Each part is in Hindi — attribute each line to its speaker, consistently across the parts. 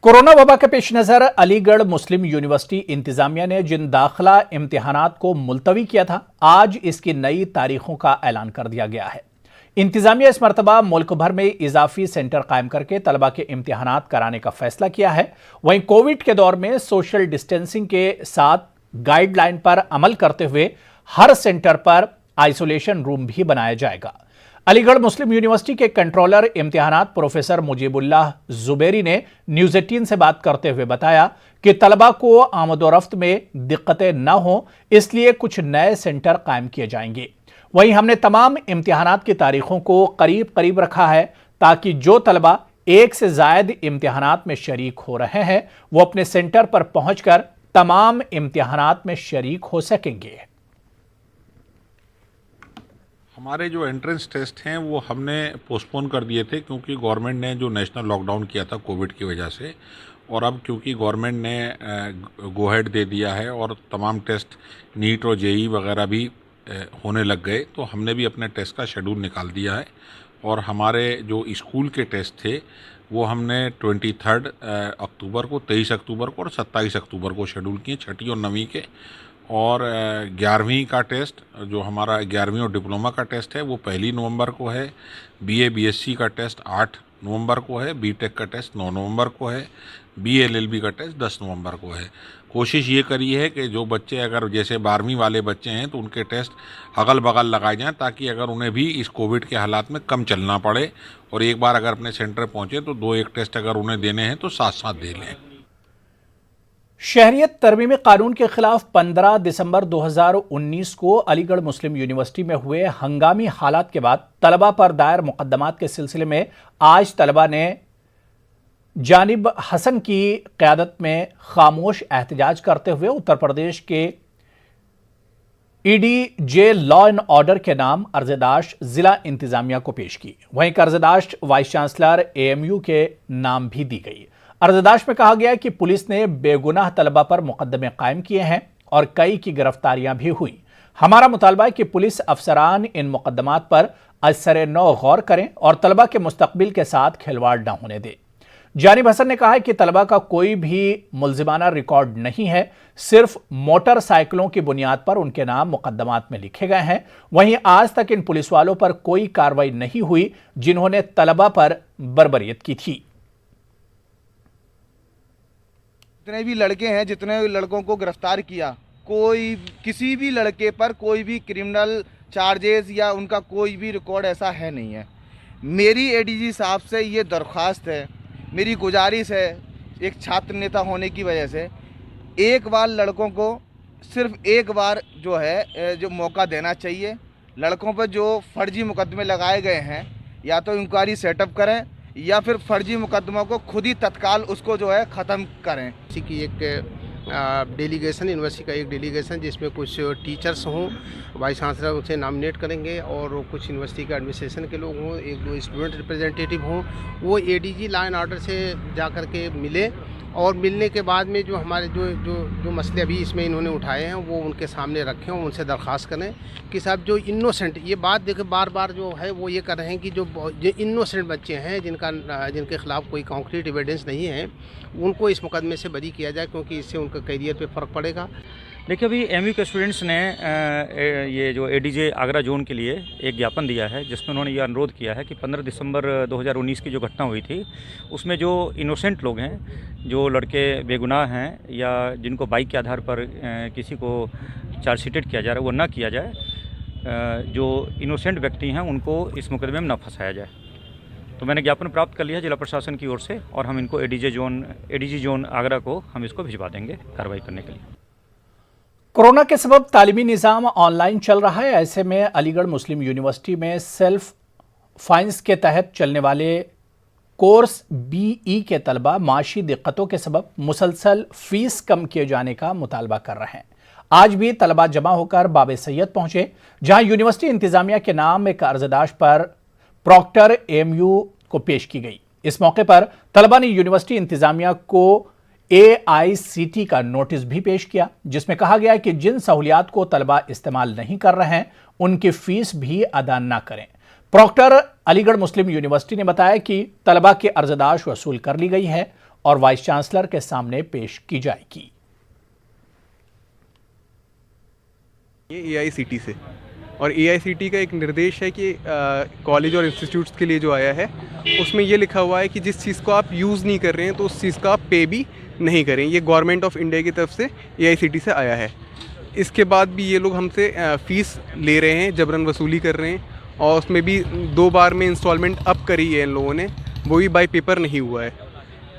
Speaker 1: कोरोना वबा के पेश नजर अलीगढ़ मुस्लिम यूनिवर्सिटी इंतजामिया ने जिन दाखिला इम्तिहानात को मुलतवी किया था, आज इसकी नई तारीखों का ऐलान कर दिया गया है। इंतजामिया इस मरतबा मुल्क भर में इजाफी सेंटर कायम करके तलबा के इम्तिहानात कराने का फैसला किया है। वहीं कोविड के दौर में सोशल डिस्टेंसिंग के साथ गाइडलाइन पर अमल करते हुए हर सेंटर पर आइसोलेशन रूम भी बनाया जाएगा। अलीगढ़ मुस्लिम यूनिवर्सिटी के कंट्रोलर इम्तिहानात प्रोफेसर मुजीबुल्लाह जुबैरी ने न्यूज़ 18 से बात करते हुए बताया कि तलबा को आमदोरफ्त में दिक्कतें न हो, इसलिए कुछ नए सेंटर कायम किए जाएंगे। वहीं हमने तमाम इम्तिहानात की तारीखों को करीब करीब रखा है ताकि जो तलबा एक से जायद इम्तिहानात में शरीक हो रहे हैं वो अपने सेंटर पर पहुंचकर तमाम इम्तिहानात में शरीक हो सकेंगे।
Speaker 2: हमारे जो एंट्रेंस टेस्ट हैं वो हमने पोस्टपोन कर दिए थे क्योंकि गवर्नमेंट ने जो नेशनल लॉकडाउन किया था कोविड की वजह से, और अब क्योंकि गवर्नमेंट ने गो हेड दे दिया है और तमाम टेस्ट नीट और जेई वगैरह भी होने लग गए, तो हमने भी अपने टेस्ट का शेड्यूल निकाल दिया है। और हमारे जो स्कूल के टेस्ट थे वो हमने 23 अक्टूबर को, 23 अक्टूबर को और 27 अक्टूबर को शेड्यूल किए, छठी और नवीं के। और 11वीं का टेस्ट जो हमारा 11वीं और डिप्लोमा का टेस्ट है वो 1 नवंबर को है। बीए बीएससी का टेस्ट 8 नवंबर को है। बीटेक का टेस्ट 9 नवंबर को है। बीएलएलबी का टेस्ट 10 नवंबर को है। कोशिश ये करी है कि जो बच्चे अगर जैसे 12वीं वाले बच्चे हैं तो उनके टेस्ट अगल बगल लगाए जाएं ताकि अगर उन्हें भी इस कोविड के हालात में कम चलना पड़े और एक बार अगर अपने सेंटर पहुँचे तो 2-1 टेस्ट अगर उन्हें देने हैं तो साथ साथ दे लें।
Speaker 1: शहरियत तरमीमी कानून के खिलाफ 15 दिसंबर 2019 को अलीगढ़ मुस्लिम यूनिवर्सिटी में हुए हंगामी हालात के बाद तलबा पर दायर मुकदमात के सिलसिले में आज तलबा ने जानिब हसन की क़यादत में खामोश एहतजाज करते हुए उत्तर प्रदेश के ईडीजे लॉ एंड ऑर्डर के नाम अर्ज़दाश्त जिला इंतजामिया को पेश की। वहीं अर्ज़दाश्त वाइस चांसलर एएमयू के नाम भी दी गई। अर्ज़दाश्त में कहा गया कि पुलिस ने बेगुनाह तलबा पर मुकदमे कायम किए हैं और कई की गिरफ्तारियां भी हुई। हमारा मुतालबा है कि पुलिस अफसरान इन मुकदमात पर असर नौ गौर करें और तलबा के मुस्तकबिल के साथ खिलवाड़ न होने दें। जानिब हसन ने कहा है कि तलबा का कोई भी मुल्जिमाना रिकॉर्ड नहीं है, सिर्फ मोटरसाइकिलों की बुनियाद पर उनके नाम मुकदमात में लिखे गए हैं। वहीं आज तक इन पुलिस वालों पर कोई कार्रवाई नहीं हुई जिन्होंने तलबा पर बर्बरियत की थी।
Speaker 3: जितने भी लड़के हैं, जितने लड़कों को गिरफ्तार किया, कोई किसी भी लड़के पर कोई भी क्रिमिनल चार्जेस या उनका कोई भी रिकॉर्ड ऐसा है नहीं है। मेरी एडीजी साहब से ये दरख्वास्त है, मेरी गुजारिश है, एक छात्र नेता होने की वजह से एक बार लड़कों को सिर्फ एक बार जो मौका देना चाहिए। लड़कों पर जो फर्जी मुकदमे लगाए गए हैं या तो इंक्वायरी सेटअप करें या फिर फर्जी मुकदमों को खुद ही तत्काल उसको ख़त्म करें।
Speaker 4: इसी की एक डेलीगेशन, यूनिवर्सिटी का एक डेलीगेशन जिसमें कुछ टीचर्स हों, वाइस चांसलर उनसे नॉमिनेट करेंगे और कुछ यूनिवर्सिटी के एडमिनिस्ट्रेशन के लोग हों, 1-2 स्टूडेंट रिप्रेजेंटेटिव हों, वो एडीजी लॉ एंड ऑर्डर से जा कर के मिले और मिलने के बाद में जो हमारे जो मसले अभी इसमें इन्होंने उठाए हैं वो उनके सामने रखें और उनसे दरख्वास्त करें कि साहब जो इनोसेंट, ये बात देखिए बार बार जो है वो ये कर रहे हैं कि जो इनोसेंट बच्चे हैं जिनके खिलाफ कोई कॉन्क्रीट एविडेंस नहीं है उनको इस मुकदमे से बरी किया जाए, क्योंकि इससे उनका कैरियर पे फ़र्क पड़ेगा।
Speaker 5: देखिए, अभी एमयू के स्टूडेंट्स ने ये जो एडीजे आगरा जोन के लिए एक ज्ञापन दिया है जिसमें उन्होंने ये अनुरोध किया है कि 15 दिसंबर 2019 की जो घटना हुई थी उसमें जो इनोसेंट लोग हैं, जो लड़के बेगुनाह हैं या जिनको बाइक के आधार पर किसी को चार्जशीटेड किया जा रहा है वो ना किया जाए। जो इनोसेंट व्यक्ति हैं उनको इस मुकदमे में न फंसाया जाए। तो मैंने ज्ञापन प्राप्त कर लिया जिला प्रशासन की ओर से और हम इनको एडीजी जोन आगरा को हम इसको भिजवा देंगे कार्रवाई करने के लिए।
Speaker 1: कोरोना के सबब तालीमी निज़ाम ऑनलाइन चल रहा है। ऐसे में अलीगढ़ मुस्लिम यूनिवर्सिटी में सेल्फ फाइनेंस के तहत चलने वाले कोर्स बीई के तलबा माशी दिक्कतों के सबब मुसलसल फीस कम किए जाने का मुतालबा कर रहे हैं। आज भी तलबा जमा होकर बाबे सैयद पहुंचे, जहां यूनिवर्सिटी इंतजामिया के नाम एक अर्ज़दाश्त पर प्रॉक्टर एएमयू को पेश की गई। इस मौके पर तलबा ने यूनिवर्सिटी इंतजामिया को AICT का नोटिस भी पेश किया जिसमें कहा गया कि जिन सहूलियात को तलबा इस्तेमाल नहीं कर रहे हैं उनकी फीस भी अदा न करें। प्रॉक्टर अलीगढ़ मुस्लिम यूनिवर्सिटी ने बताया कि तलबा की अर्ज़दाश्त वसूल कर ली गई है और वाइस चांसलर के सामने पेश की जाएगी।
Speaker 6: ये AICT से, और AICT का एक निर्देश है कि कॉलेज और इंस्टीट्यूट्स के लिए जो आया है उसमें ये लिखा हुआ है कि जिस चीज़ को आप यूज़ नहीं कर रहे हैं तो उस चीज़ का आप पे भी नहीं करें। ये गवर्नमेंट ऑफ इंडिया की तरफ से AICT से आया है। इसके बाद भी ये लोग हमसे फ़ीस ले रहे हैं, जबरन वसूली कर रहे हैं, और उसमें भी 2 बार में इंस्टॉलमेंट अप करी है इन लोगों ने, वो भी बाय पेपर नहीं हुआ है।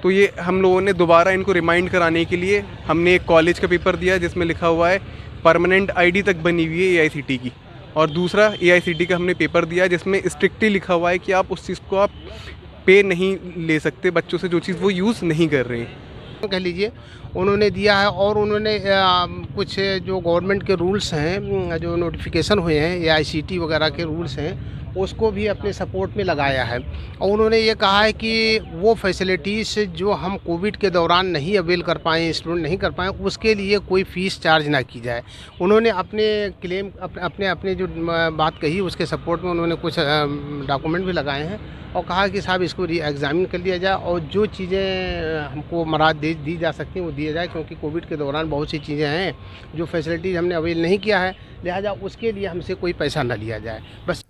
Speaker 6: तो ये हम लोगों ने दोबारा इनको रिमाइंड कराने के लिए हमने एक कॉलेज का पेपर दिया जिसमें लिखा हुआ है परमानेंट ID तक बनी हुई है AICT की, और दूसरा AICT का हमने पेपर दिया जिसमें स्ट्रिक्टली लिखा हुआ है कि आप उस चीज़ को आप पे नहीं ले सकते बच्चों से जो चीज़ वो यूज़ नहीं कर रहे हैं।
Speaker 4: कह लीजिए उन्होंने दिया है, और उन्होंने कुछ जो गवर्नमेंट के रूल्स हैं, जो नोटिफिकेशन हुए हैं AICT वगैरह के रूल्स हैं, उसको भी अपने सपोर्ट में लगाया है। और उन्होंने ये कहा है कि वो फैसिलिटीज़ जो हम कोविड के दौरान नहीं अवेल कर पाए, स्टूडेंट नहीं कर पाए, उसके लिए कोई फ़ीस चार्ज ना की जाए। उन्होंने अपने क्लेम अपने जो बात कही उसके सपोर्ट में उन्होंने कुछ डॉक्यूमेंट भी लगाए हैं और कहा कि साहब इसको री एग्ज़ामिन कर लिया जाए और जो चीज़ें हमको मराद दी जा सकती हैं वो दिया जाए, क्योंकि कोविड के दौरान बहुत सी चीज़ें हैं जो फैसिलिटीज़ हमने अवेल नहीं किया है, लिहाजा उसके लिए हमसे कोई पैसा न लिया जाए। बस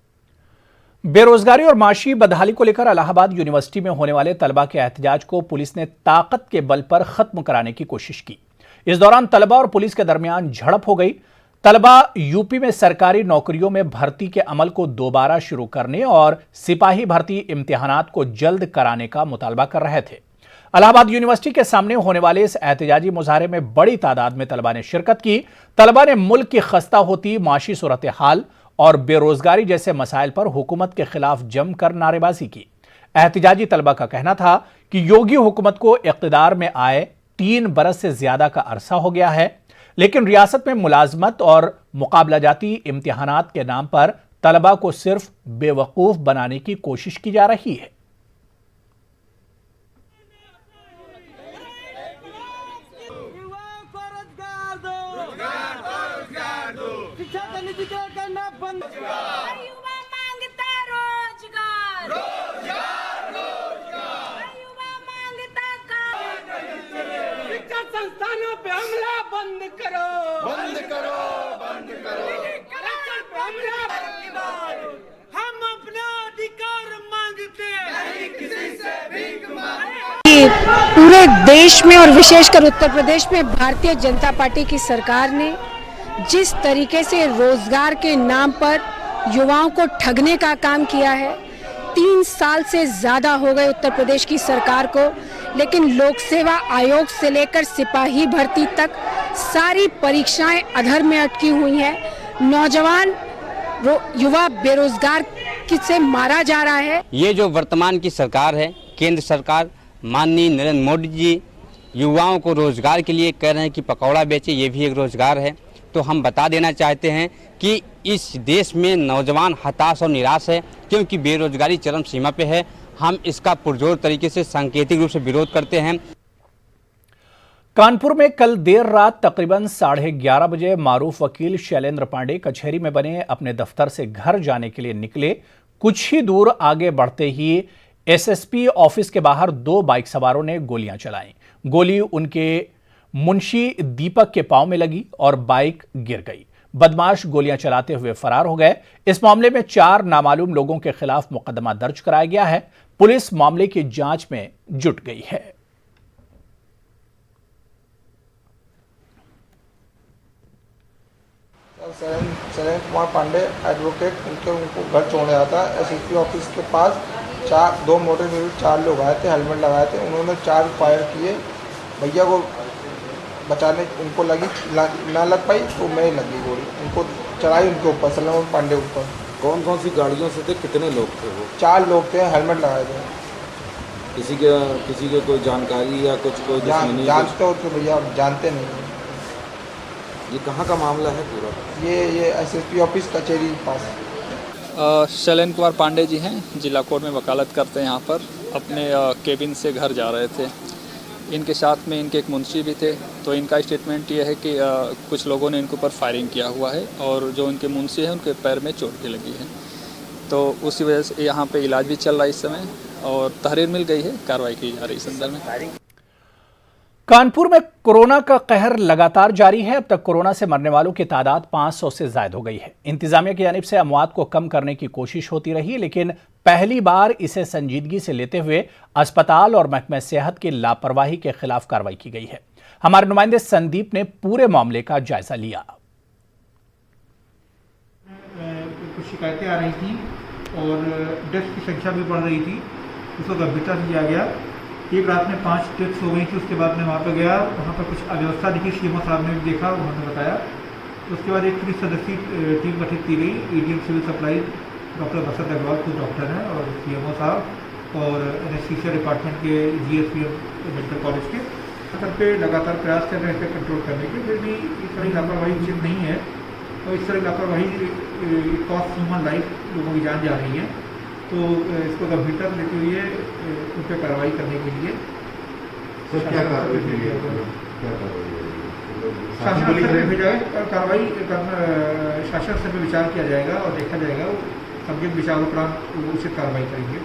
Speaker 1: बेरोजगारी और माशी बदहाली को लेकर इलाहाबाद यूनिवर्सिटी में होने वाले तलबा के एहतजाज को पुलिस ने ताकत के बल पर खत्म कराने की कोशिश की। इस दौरान तलबा और पुलिस के दरमियान झड़प हो गई। तलबा यूपी में सरकारी नौकरियों में भर्ती के अमल को दोबारा शुरू करने और सिपाही भर्ती इम्तिहानात को जल्द कराने का मुतालबा कर रहे थे। इलाहाबाद यूनिवर्सिटी के सामने होने वाले इस एहतजाजी मुजाहरे में बड़ी तादाद में तलबा ने शिरकत की। तलबा ने मुल्क की खस्ता होती माशी सूरत हाल और बेरोजगारी जैसे मसाइल पर हुकूमत के खिलाफ जमकर नारेबाजी की। एहतजाजी तलबा का कहना था कि योगी हुकूमत को इक़्तिदार में आए 3 बरस से ज्यादा का अरसा हो गया है, लेकिन रियासत में मुलाजमत और मुकाबलाजाती इम्तिहानात के नाम पर तलबा को सिर्फ बेवकूफ बनाने की कोशिश की जा रही है।
Speaker 7: संस्थानों पे हमला बंद करो, बंद करो, बंद करो, पे हमला हम अपना अधिकार मांगते नहीं, किसी से भीख मांगते।
Speaker 8: पूरे देश में और विशेषकर उत्तर प्रदेश में भारतीय जनता पार्टी की सरकार ने जिस तरीके से रोजगार के नाम पर युवाओं को ठगने का काम किया है, 3 साल से ज्यादा हो गए उत्तर प्रदेश की सरकार को, लेकिन लोक सेवा आयोग से लेकर सिपाही भर्ती तक सारी परीक्षाएं अधर में अटकी हुई हैं। नौजवान युवा बेरोजगार से मारा जा रहा है।
Speaker 9: ये जो वर्तमान की सरकार है, केंद्र सरकार, माननीय नरेंद्र मोदी जी युवाओं को रोजगार के लिए कह रहे हैं कि पकौड़ा बेचे, ये भी एक रोजगार है। तो हम बता देना चाहते हैं कि इस देश में नौजवान हताश और निराश है, क्योंकि बेरोजगारी चरम सीमा पे है। हम इसका पुरजोर तरीके से सांकेतिक रूप से विरोध करते हैं।
Speaker 1: कानपुर में कल देर रात तकरीबन 11:30 बजे मारूफ वकील शैलेंद्र पांडे कचहरी में बने अपने दफ्तर से घर जाने के लिए निकले। कुछ ही दूर आगे बढ़ते ही SSP ऑफिस के बाहर 2 बाइक सवारों ने गोलियां चलाईं। गोली उनके मुंशी दीपक के पांव में लगी और बाइक गिर गई। बदमाश गोलियां चलाते हुए फरार हो गए। इस मामले में 4 नामालूम लोगों के खिलाफ मुकदमा दर्ज कराया गया है। पुलिस मामले की जांच में जुट गई है।
Speaker 10: शैलेंद्र कुमार पांडे एडवोकेट उनको घर छोड़ने आया था। SSP ऑफिस के पास 2 मोटरसाइकिल 4 लोग आए थे, हेलमेट लगाए थे। उन्होंने 4 फायर किए। भैया को बचाने उनको लगी ना लग पाई तो मैं लगी गोली, उनको चलाई उनके ऊपर, शैलेंद्र पांडे ऊपर।
Speaker 11: कौन कौन सी गाड़ियों से थे, कितने लोग थे वो?
Speaker 10: 4 लोग थे, हेलमेट लगाए थे।
Speaker 11: किसी के कोई जानकारी या कुछ कोई
Speaker 10: जानते हो तो भैया जानते नहीं।
Speaker 11: ये कहाँ का मामला है पूरा?
Speaker 10: ये SSP ऑफिस कचहरी के पास।
Speaker 12: शैलेंद्र कुमार पांडे जी हैं, जिला कोर्ट में वकालत करते हैं। यहाँ पर अपने केबिन से घर जा रहे थे। इनके साथ में इनके एक मुंशी भी थे। तो इनका स्टेटमेंट ये है कि कुछ लोगों ने इनके ऊपर फायरिंग किया हुआ है और जो इनके मुंशी हैं उनके पैर में चोट भी लगी है। तो उसी वजह से यहाँ पे इलाज भी चल रहा है इस समय और तहरीर मिल गई है, कार्रवाई की जा रही है इस संदर्भ में।
Speaker 1: कानपुर में कोरोना का कहर लगातार जारी है। अब तक कोरोना से मरने वालों की तादाद 500 से ज्यादा हो गई है। इंतजामिया की जानिब से अमवात को कम करने की कोशिश होती रही, लेकिन पहली बार इसे संजीदगी से लेते हुए अस्पताल और महकमे सेहत की लापरवाही के खिलाफ कार्रवाई की गई है। हमारे नुमाइंदे संदीप ने पूरे मामले का जायजा लिया।
Speaker 13: कुछ शिकायतें आ रही थी और डेथ की संख्या भी बढ़ रही थी, उसको गंभीरता से लिया गया। एक रात में 5 डेथ्स हो गई थी। उसके बाद मैं वहाँ पर गया, वहाँ पर कुछ अव्यवस्था दिखी, सीएमओ साहब ने भी देखा, उन्होंने बताया। उसके बाद एक 30 सदस्यीय टीम गठित की गई। एडीएम सिविल सप्लाई डॉक्टर बसंत अग्रवाल खुद डॉक्टर हैं और सीएमओ साहब और एनेस्थीसिया डिपार्टमेंट के जीएसपीएम मेडिकल कॉलेज के स्तर पे लगातार प्रयास कर रहे हैं इसे कंट्रोल करने के। फिर भी इस तरह की लापरवाही उचित नहीं है और इस तरह की लापरवाही कॉस्ट ह्यूमन लाइफ, लोगों की जान जा रही है। तो इसको गंभीरता से लेते हुए उन पर कार्रवाई करने के लिए
Speaker 14: सर क्या कार्रवाई
Speaker 13: शासन स्तर पर भेजा है और कार्रवाई शासन स्तर पर विचार किया जाएगा और देखा जाएगा। सबके विचारों पर उचित कार्रवाई करेंगे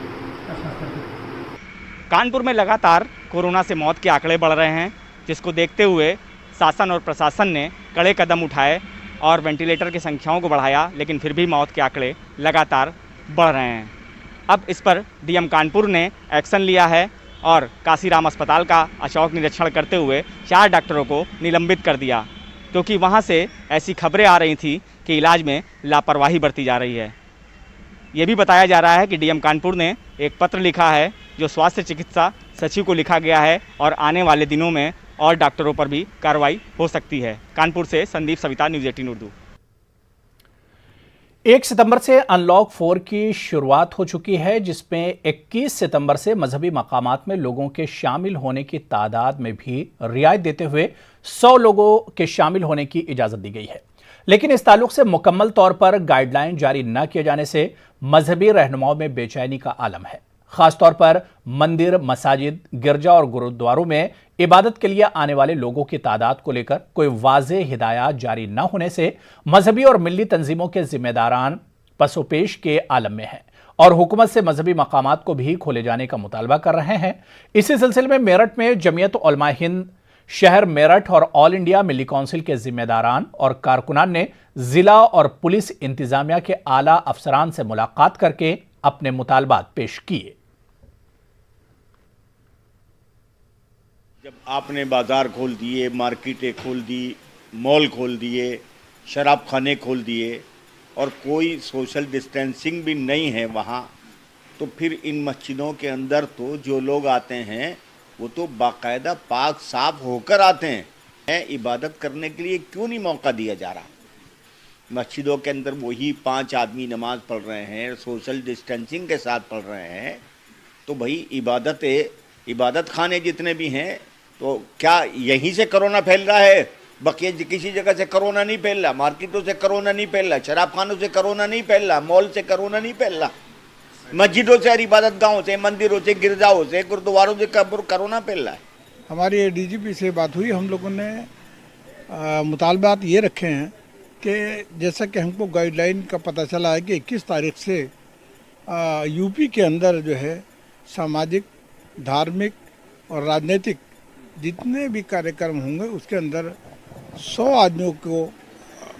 Speaker 13: शासन स्तर पर।
Speaker 5: कानपुर में लगातार कोरोना से मौत के आंकड़े बढ़ रहे हैं, जिसको देखते हुए शासन और प्रशासन ने कड़े कदम उठाए और वेंटिलेटर की संख्याओं को बढ़ाया, लेकिन फिर भी मौत के आंकड़े लगातार बढ़ रहे हैं। अब इस पर डीएम कानपुर ने एक्शन लिया है और काशीराम अस्पताल का औचक निरीक्षण करते हुए 4 डॉक्टरों को निलंबित कर दिया, क्योंकि वहां से ऐसी खबरें आ रही थी कि इलाज में लापरवाही बरती जा रही है। ये भी बताया जा रहा है कि डीएम कानपुर ने एक पत्र लिखा है जो स्वास्थ्य चिकित्सा सचिव को लिखा गया है और आने वाले दिनों में और डॉक्टरों पर भी कार्रवाई हो सकती है। कानपुर से संदीप सविता, न्यूज़ 18 उर्दू।
Speaker 1: 1 सितंबर से अनलॉक 4 की शुरुआत हो चुकी है, जिसमें 21 सितंबर से मजहबी मकामात में लोगों के शामिल होने की तादाद में भी रियायत देते हुए 100 लोगों के शामिल होने की इजाजत दी गई है। लेकिन इस ताल्लुक से मुकम्मल तौर पर गाइडलाइन जारी न किए जाने से मजहबी रहनुमाओं में बेचैनी का आलम है। खासतौर पर मंदिर, मसाजिद, गिरजा और गुरुद्वारों में इबादत के लिए आने वाले लोगों की तादाद को लेकर कोई वाज़ेह हिदायत जारी न होने से मजहबी और मिल्ली तंजीमों के जिम्मेदारान पसोपेश के आलम में हैं और हुकूमत से मजहबी मकामात को भी खोले जाने का मुतालबा कर रहे हैं। इसी सिलसिले में मेरठ में जमीयत उलमा हिंद शहर मेरठ और ऑल इंडिया मिल्ली काउंसिल के जिम्मेदारान और कारकुनान ने जिला और पुलिस इंतजामिया के आला अफसरान से मुलाकात करके अपने मुतालबात पेश किए।
Speaker 15: जब आपने बाज़ार खोल दिए, मार्केटें खोल दी, मॉल खोल दिए, शराब खाने खोल दिए और कोई सोशल डिस्टेंसिंग भी नहीं है वहाँ, तो फिर इन मस्जिदों के अंदर तो जो लोग आते हैं वो तो बाकायदा पाक साफ होकर आते हैं। इबादत करने के लिए क्यों नहीं मौका दिया जा रहा? मस्जिदों के अंदर वही 5 आदमी नमाज पढ़ रहे हैं, सोशल डिस्टेंसिंग के साथ पढ़ रहे हैं, तो भाई इबादत खाने जितने भी हैं, तो क्या यहीं से कोरोना फैल रहा है? बकिया किसी जगह से कोरोना नहीं फैल रहा, मार्केटों से कोरोना नहीं फैल रहा, शराब खानों से कोरोना नहीं फैल रहा, मॉल से कोरोना नहीं फैल रहा, मस्जिदों से और इबादत गाहों से, मंदिरों से, गिरजाओं से, गुरुद्वारों से कोरोना फैल रहा है।
Speaker 10: हमारी डीजीपी से बात हुई, हम लोगों ने मुतालबात ये रखे हैं कि जैसा कि हमको गाइडलाइन का पता चला है कि 21 तारीख से यूपी के अंदर जो है सामाजिक, धार्मिक और राजनीतिक जितने भी कार्यक्रम होंगे उसके अंदर 100 आदमियों को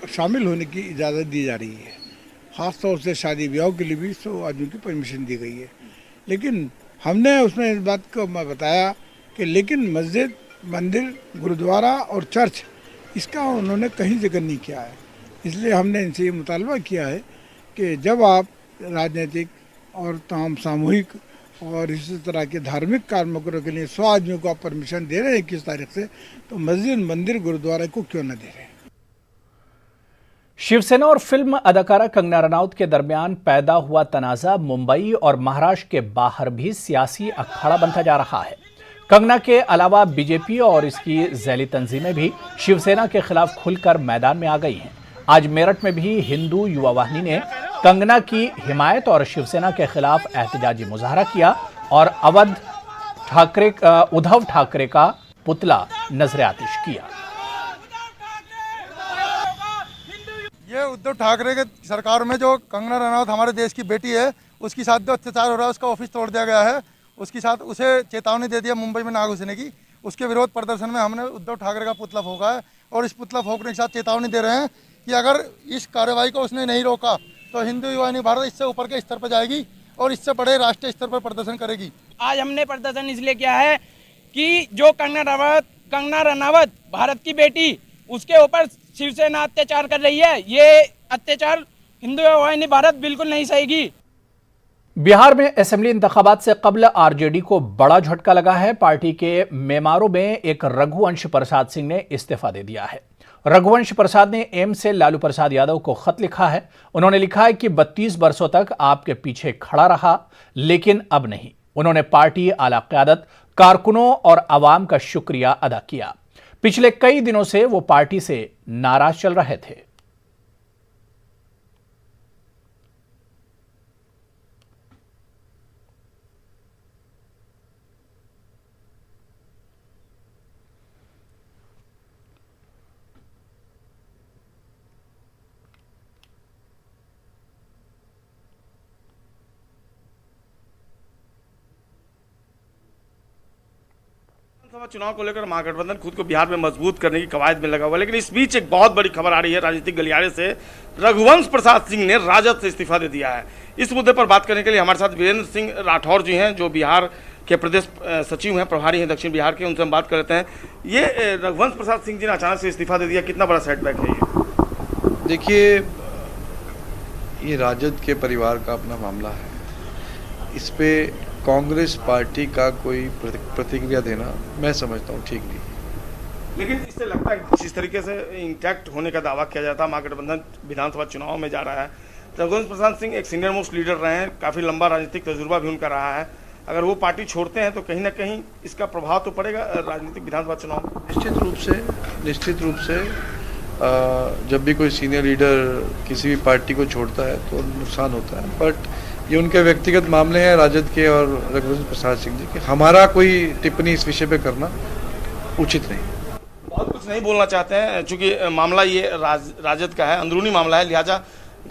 Speaker 10: शामिल होने की इजाज़त दी जा रही है। ख़ास तौर से शादी ब्याह के लिए भी 100 आदमियों की परमिशन दी गई है। लेकिन हमने उसमें इस बात को बताया कि लेकिन मस्जिद, मंदिर, गुरुद्वारा और चर्च, इसका उन्होंने कहीं जिक्र नहीं किया है। इसलिए हमने इनसे ये मुतालबा किया है कि जब आप राजनीतिक और तमाम सामूहिक और इसी तरह के धार्मिक कार्यक्रमों के लिए 100 आदमियों को आप परमिशन दे रहे हैं 21 तारीख से, तो मस्जिद, मंदिर, गुरुद्वारा को क्यों न दे रहे हैं?
Speaker 1: शिवसेना और फिल्म अदाकारा कंगना रनौत के दरमियान पैदा हुआ तनाज़ा मुंबई और महाराष्ट्र के बाहर भी सियासी अखाड़ा बनता जा रहा है। कंगना के अलावा बीजेपी और इसकी झैली तंजीमें भी शिवसेना के खिलाफ खुलकर मैदान में आ गई हैं। आज मेरठ में भी हिंदू युवा वाहिनी ने कंगना की हिमायत और शिवसेना के खिलाफ एहतजाजी मुजाहरा किया और उद्धव ठाकरे का पुतला नजर आतिश किया।
Speaker 14: ये उद्धव ठाकरे के सरकार में जो कंगना रनौत हमारे देश की बेटी है, उसके साथ जो अत्याचार हो रहा है, उसका ऑफिस तोड़ दिया गया है, उसके साथ उसे चेतावनी दे दिया मुंबई में ना घुसने की, उसके विरोध प्रदर्शन में हमने उद्धव ठाकरे का पुतला फूंका है और इस पुतला फूंकने के साथ चेतावनी दे रहे हैं कि अगर इस कार्रवाई को उसने नहीं रोका तो हिंदू युवा वाहिनी भारत इससे ऊपर के स्तर पर जाएगी और इससे बड़े राष्ट्रीय स्तर पर प्रदर्शन करेगी।
Speaker 7: आज हमने प्रदर्शन इसलिए किया है कि जो कंगना रनावत भारत की बेटी, उसके ऊपर शिवसेना अत्याचार कर रही है। ये अत्याचार हिंदू युवा वाहिनी भारत बिल्कुल नहीं सहेगी।
Speaker 1: बिहार में असेंबली इंतखाबात से कबल आरजेडी को बड़ा झटका लगा है। पार्टी के मेमारों में एक रघुवंश प्रसाद सिंह ने इस्तीफा दे दिया है। रघुवंश प्रसाद ने एम्स से लालू प्रसाद यादव को खत लिखा है। उन्होंने लिखा है कि 32 वर्षों तक आपके पीछे खड़ा रहा, लेकिन अब नहीं। उन्होंने पार्टी, आला क़यादत, कारकुनों और आवाम का शुक्रिया अदा किया। पिछले कई दिनों से वो पार्टी से नाराज चल रहे थे।
Speaker 16: विधानसभा चुनाव को लेकर महागठबंधन खुद को बिहार में मजबूत करने की कवायद में लगा हुआ है, लेकिन इस बीच एक बहुत बड़ी खबर आ रही है राजनीतिक गलियारे से। रघुवंश प्रसाद सिंह ने राजद से इस्तीफा दे दिया है। इस मुद्दे पर बात करने के लिए हमारे साथ वीरेंद्र सिंह राठौर जी हैं, जो बिहार के प्रदेश सचिव हैं, प्रभारी हैं दक्षिण बिहार के। उनसे हम बात करते हैं। ये रघुवंश प्रसाद सिंह जी ने अचानक से इस्तीफा दे दिया, कितना बड़ा सेटबैक है ये?
Speaker 17: देखिए, ये राजद के परिवार का अपना मामला है। इस पे कांग्रेस पार्टी का कोई प्रतिक्रिया देना मैं समझता हूँ ठीक नहीं।
Speaker 16: लेकिन इससे लगता है जिस तरीके से इंटैक्ट होने का दावा किया जाता है, महागठबंधन विधानसभा चुनाव में जा रहा है। रघुवंश प्रसाद सिंह एक सीनियर मोस्ट लीडर रहे हैं, काफ़ी लंबा राजनीतिक तजुर्बा भी उनका रहा है। अगर वो पार्टी छोड़ते हैं तो कहीं ना कहीं इसका प्रभाव तो पड़ेगा राजनीतिक विधानसभा चुनाव में।
Speaker 17: निश्चित रूप से जब भी कोई सीनियर लीडर किसी भी पार्टी को छोड़ता है तो नुकसान होता है, बट ये उनके व्यक्तिगत मामले हैं राजद के और रघुवंश प्रसाद सिंह जी के। हमारा कोई टिप्पणी इस विषय पे करना उचित नहीं।
Speaker 16: बहुत कुछ नहीं बोलना चाहते हैं, चूंकि मामला ये राजद का है, अंदरूनी मामला है, लिहाजा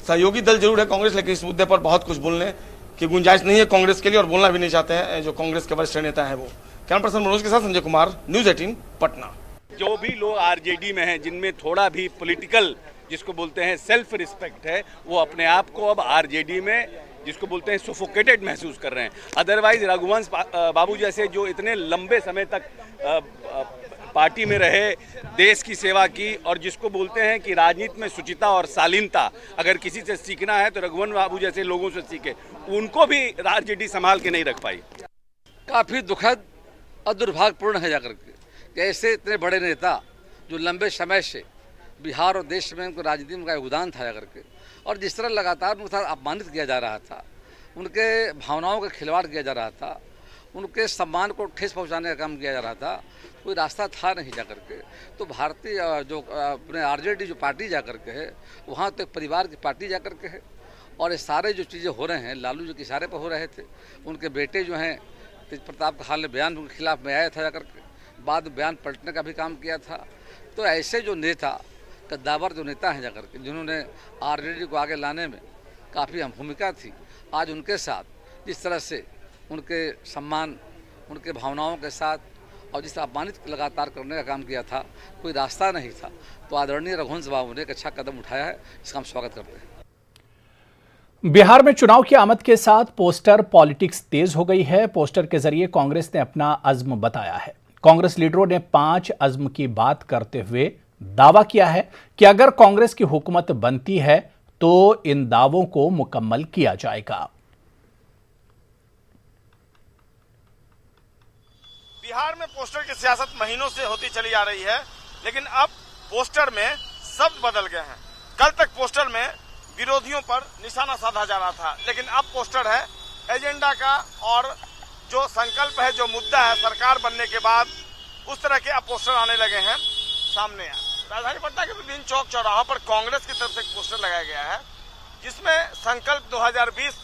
Speaker 16: सहयोगी दल जरूर है कांग्रेस, लेकिन इस मुद्दे पर बहुत कुछ बोलने की गुंजाइश नहीं है कांग्रेस के लिए, और बोलना भी नहीं चाहते हैं जो कांग्रेस के वरिष्ठ नेता है वो। कैमरा पर्सन मनोज के साथ संजय कुमार, न्यूज़ 18 पटना।
Speaker 18: जो भी लोग आरजेडी में हैं, जिनमें थोड़ा भी पॉलिटिकल जिसको बोलते हैं सेल्फ रिस्पेक्ट है, वो अपने आप को अब आरजेडी में जिसको बोलते हैं सुफोकेटेड महसूस कर रहे हैं। अदरवाइज रघुवंश बाबू जैसे जो इतने लंबे समय तक पार्टी में रहे, देश की सेवा की, और जिसको बोलते हैं कि राजनीति में शुचिता और शालीनता अगर किसी से सीखना है तो रघुवंश बाबू जैसे लोगों से सीखे, उनको भी आरजेडी संभाल के नहीं रख पाई।
Speaker 19: काफ़ी दुखद और दुर्भाग्यपूर्ण है जाकर के कि ऐसे इतने बड़े नेता जो लंबे समय से बिहार और देश में उनको राजनीति में का योगदान था जाकर के, और जिस तरह लगातार उनके साथ अपमानित किया जा रहा था, उनके भावनाओं का खिलवाड़ किया जा रहा था, उनके सम्मान को ठेस पहुंचाने का काम किया जा रहा था, कोई रास्ता था नहीं जाकर के। तो भारतीय जो अपने आरजेडी जो पार्टी जाकर के है, वहाँ तो एक परिवार की पार्टी जाकर के है, और ये सारे जो चीज़ें हो रहे हैं लालू जी के इशारे पर हो रहे थे। उनके बेटे जो हैं तेज प्रताप का हाल में बयान उनके खिलाफ में आया था जाकर के, बाद में बयान पलटने का भी काम किया था। तो ऐसे जो नेता कद्दावर जो नेता हैं जाकर के, जिन्होंने आरजेडी को आगे लाने में काफ़ी अहम भूमिका थी, आज उनके साथ जिस तरह से उनके सम्मान, उनके भावनाओं के साथ और जिस अपमानित लगातार करने का काम किया था, कोई रास्ता नहीं था। तो आदरणीय रघुवंश बाबू ने एक अच्छा कदम उठाया है, इसका हम स्वागत करते हैं।
Speaker 1: बिहार में चुनाव की आमद के साथ पोस्टर पॉलिटिक्स तेज हो गई है। पोस्टर के जरिए कांग्रेस ने अपना अज़्म बताया है। कांग्रेस लीडरों ने 5 अज़्म की बात करते हुए दावा किया है कि अगर कांग्रेस की हुकूमत बनती है तो इन दावों को मुकम्मल किया जाएगा।
Speaker 16: बिहार में पोस्टर की सियासत महीनों से होती चली आ रही है, लेकिन अब पोस्टर में शब्द बदल गए हैं। कल तक पोस्टर में विरोधियों पर निशाना साधा जा रहा था, लेकिन अब पोस्टर है एजेंडा का, और जो संकल्प है, जो मुद्दा है सरकार बनने के बाद, उस तरह के अब पोस्टर आने लगे हैं सामने। राजधानी पटना के विभिन्न चौक चौराहों पर कांग्रेस की तरफ से एक पोस्टर लगाया गया है, जिसमें संकल्प 2020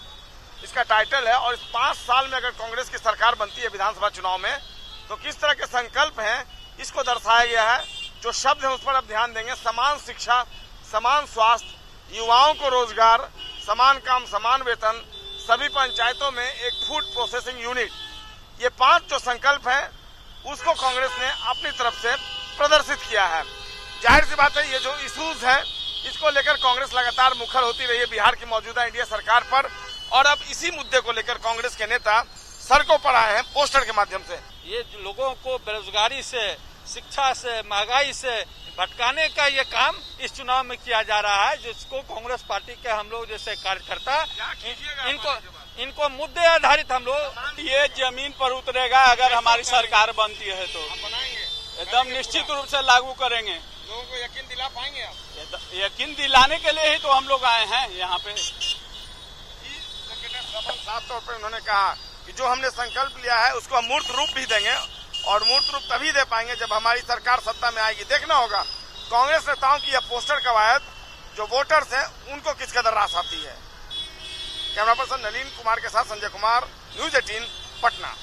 Speaker 16: इसका टाइटल है, और इस 5 साल में अगर कांग्रेस की सरकार बनती है विधानसभा चुनाव में, तो किस तरह के संकल्प हैं इसको दर्शाया गया है। जो शब्द है उस पर अब ध्यान देंगे। समान शिक्षा, समान स्वास्थ्य, युवाओं को रोजगार, समान काम समान वेतन, सभी पंचायतों में एक फूड प्रोसेसिंग यूनिट, ये 5 जो संकल्प हैं उसको कांग्रेस ने अपनी तरफ से प्रदर्शित किया है। जाहिर सी बात है, ये जो इश्यूज है इसको लेकर कांग्रेस लगातार मुखर होती रही है बिहार की मौजूदा एनडीए सरकार पर, और अब इसी मुद्दे को लेकर कांग्रेस के नेता सड़कों पर आए हैं पोस्टर के माध्यम से।
Speaker 20: ये लोगों को बेरोजगारी से, शिक्षा से, महंगाई से भटकाने का ये काम इस चुनाव में किया जा रहा है, जिसको कांग्रेस पार्टी के हम लोग जैसे कार्यकर्ता इनको मुद्दे आधारित हम लोग ये जमीन पर उतरेगा। अगर हमारी सरकार बनती है तो एकदम निश्चित रूप से लागू करेंगे।
Speaker 16: लोगों को यकीन दिला पाएंगे आप?
Speaker 20: यकीन दिलाने के लिए ही तो हम लोग आए हैं यहाँ पे।
Speaker 16: साफ तौर पर उन्होंने कहा कि जो हमने संकल्प लिया है उसको हम मूर्त रूप भी देंगे, और मूर्त रूप तभी दे पाएंगे जब हमारी सरकार सत्ता में आएगी। देखना होगा कांग्रेस नेताओं की यह पोस्टर कवायद जो वोटर्स हैं उनको किस कदर रास आती है। कैमरा पर्सन नलीन कुमार के साथ संजय कुमार, न्यूज़ 18 पटना।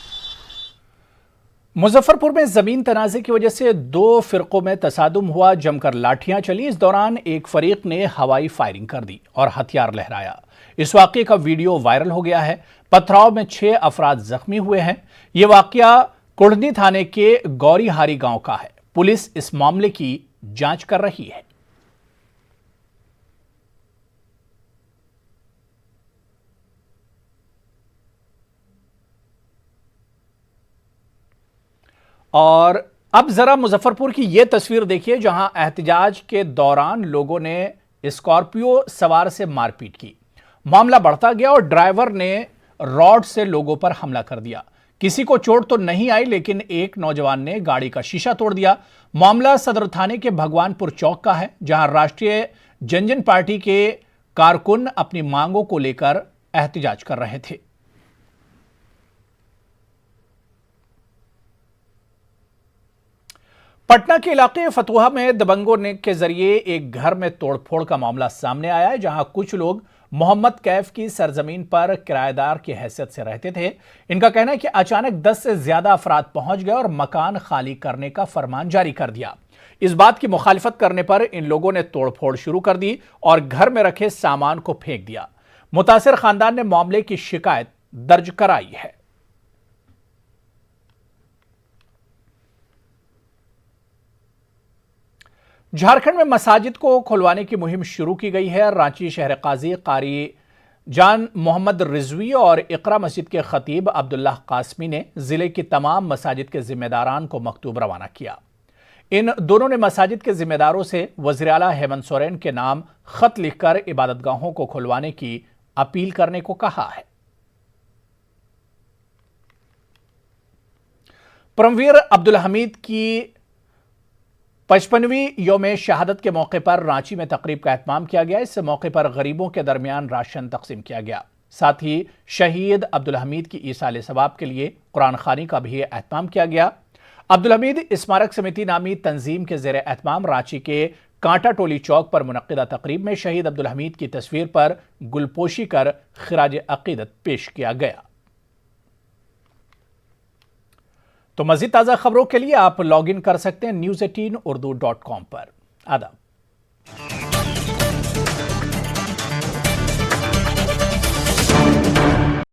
Speaker 1: मुजफ्फरपुर में जमीन तनाजे की वजह से दो फिरकों में तसादुम हुआ, जमकर लाठियां चली। इस दौरान एक फरीक ने हवाई फायरिंग कर दी और हथियार लहराया। इस वाकये का वीडियो वायरल हो गया है। पथराव में 6 अफराद जख्मी हुए हैं। यह वाकया कुढ़नी थाने के गौरीहारी गांव का है। पुलिस इस मामले की जांच कर रही है। और अब जरा मुजफ्फरपुर की यह तस्वीर देखिए, जहां एहतजाज के दौरान लोगों ने स्कॉर्पियो सवार से मारपीट की। मामला बढ़ता गया और ड्राइवर ने रॉड से लोगों पर हमला कर दिया। किसी को चोट तो नहीं आई, लेकिन एक नौजवान ने गाड़ी का शीशा तोड़ दिया। मामला सदर थाने के भगवानपुर चौक का है, जहां राष्ट्रीय जनजन पार्टी के कारकुन अपनी मांगों को लेकर एहतजाज कर रहे थे। पटना के इलाके फतुहा में दबंगों ने के जरिए एक घर में तोड़फोड़ का मामला सामने आया है, जहां कुछ लोग मोहम्मद कैफ की सरजमीन पर किराएदार की हैसियत से रहते थे। इनका कहना है कि अचानक 10 से ज्यादा अफराद पहुंच गए और मकान खाली करने का फरमान जारी कर दिया। इस बात की मुखालिफत करने पर इन लोगों ने तोड़फोड़ शुरू कर दी और घर में रखे सामान को फेंक दिया। मुतासिर खानदान ने मामले की शिकायत दर्ज कराई है। झारखंड में मसाजिद को खुलवाने की मुहिम शुरू की गई है। रांची शहर काजी कारी जान मोहम्मद रिजवी और इकरा मस्जिद के खतीब अब्दुल्लाह कासमी ने जिले की तमाम मसाजिद के जिम्मेदारान को मकतूब रवाना किया। इन दोनों ने मसाजिद के जिम्मेदारों से वज़ीर आला हेमंत सोरेन के नाम खत लिखकर इबादतगाहों को खुलवाने की अपील करने को कहा है। परमवीर अब्दुल हमीद की 55वीं यौम शहादत के मौके पर रांची में तकरीब का एहतमाम किया गया। इस मौके पर गरीबों के दरमियान राशन तकसीम किया गया। साथ ही शहीद अब्दुल हमीद की ईसाले सवाब के लिए कुरान खानी का भी एहतमाम किया गया। अब्दुल हमीद स्मारक समिति नामी तंजीम के ज़ेरे एहतमाम रांची के कांटा टोली चौक पर मुनक्किदा तकरीब में शहीद अब्दुल हमीद की तस्वीर पर गुलपोशी कर खिराज अकीदत पेश किया गया। तो मज़ीद ताज़ा खबरों के लिए आप लॉग इन कर सकते हैं news18urdu.com पर। आदाब।